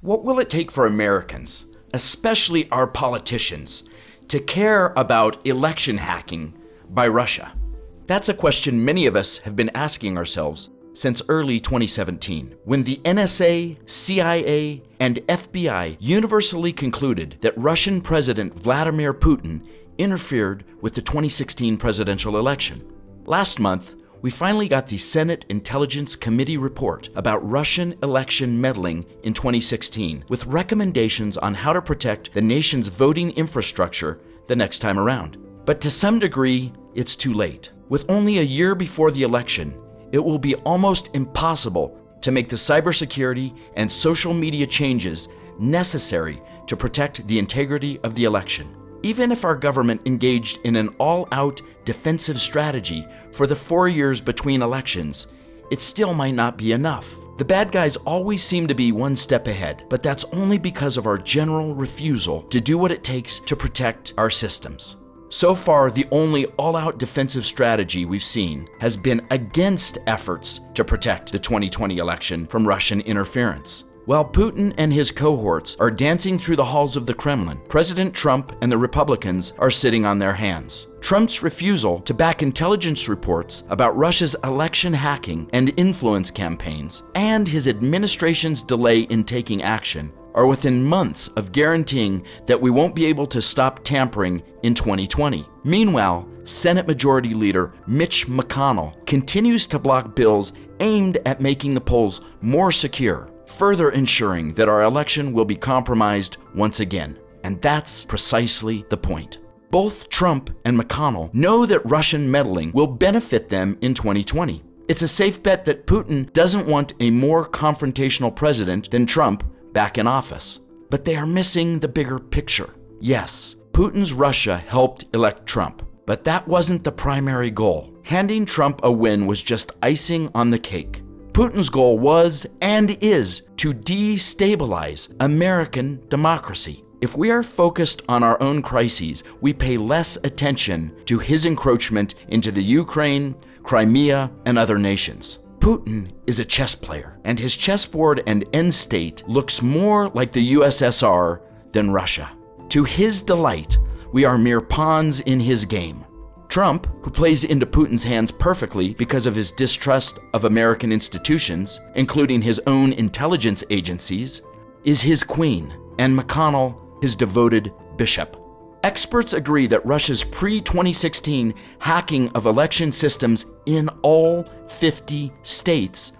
What will it take for Americans, especially our politicians, to care about election hacking by Russia? That's a question many of us have been asking ourselves since early 2017, when the NSA, CIA, and FBI universally concluded that Russian President Vladimir Putin interfered with the 2016 presidential election. Last month, we finally got the Senate Intelligence Committee report about Russian election meddling in 2016, with recommendations on how to protect the nation's voting infrastructure the next time around. But to some degree, it's too late. With only a year before the election, it will be almost impossible to make the cybersecurity and social media changes necessary to protect the integrity of the election. Even if our government engaged in an all-out defensive strategy for the 4 years between elections, it still might not be enough. The bad guys always seem to be one step ahead, but that's only because of our general refusal to do what it takes to protect our systems. So far, the only all-out defensive strategy we've seen has been against efforts to protect the 2020 election from Russian interference. While Putin and his cohorts are dancing through the halls of the Kremlin, President Trump and the Republicans are sitting on their hands. Trump's refusal to back intelligence reports about Russia's election hacking and influence campaigns, and his administration's delay in taking action, are within months of guaranteeing that we won't be able to stop tampering in 2020. Meanwhile, Senate Majority Leader Mitch McConnell continues to block bills aimed at making the polls more secure, further ensuring that our election will be compromised once again. And that's precisely the point. Both Trump and McConnell know that Russian meddling will benefit them in 2020. It's a safe bet that Putin doesn't want a more confrontational president than Trump back in office. But they are missing the bigger picture. Yes, Putin's Russia helped elect Trump, but that wasn't the primary goal. Handing Trump a win was just icing on the cake. Putin's goal was and is to destabilize American democracy. If we are focused on our own crises, we pay less attention to his encroachment into the Ukraine, Crimea, and other nations. Putin is a chess player, and his chessboard and end state looks more like the USSR than Russia. To his delight, we are mere pawns in his game. Trump, who plays into Putin's hands perfectly because of his distrust of American institutions, including his own intelligence agencies, is his queen, and McConnell his devoted bishop. Experts agree that Russia's pre-2016 hacking of election systems in all 50 states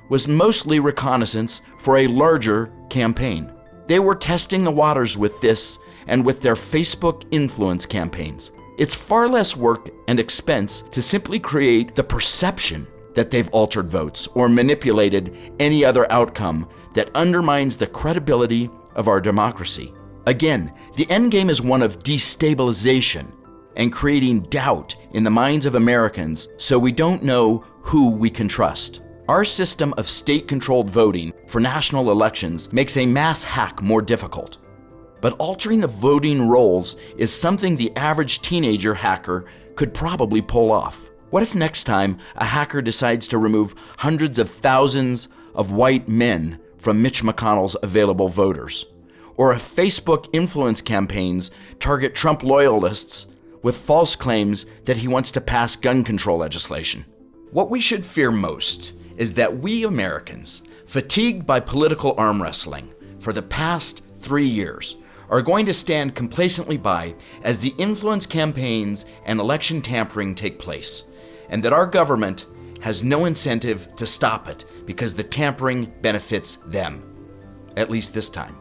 was mostly reconnaissance for a larger campaign. They were testing the waters with this and with their Facebook influence campaigns. It's far less work and expense to simply create the perception that they've altered votes or manipulated any other outcome that undermines the credibility of our democracy. Again, the end game is one of destabilization and creating doubt in the minds of Americans so we don't know who we can trust. Our system of state-controlled voting for national elections makes a mass hack more difficult. But altering the voting rolls is something the average teenager hacker could probably pull off. What if next time a hacker decides to remove hundreds of thousands of white men from Mitch McConnell's available voters? Or if Facebook influence campaigns target Trump loyalists with false claims that he wants to pass gun control legislation? What we should fear most is that we Americans, fatigued by political arm wrestling for the past 3 years, are going to stand complacently by as the influence campaigns and election tampering take place, and that our government has no incentive to stop it because the tampering benefits them, at least this time.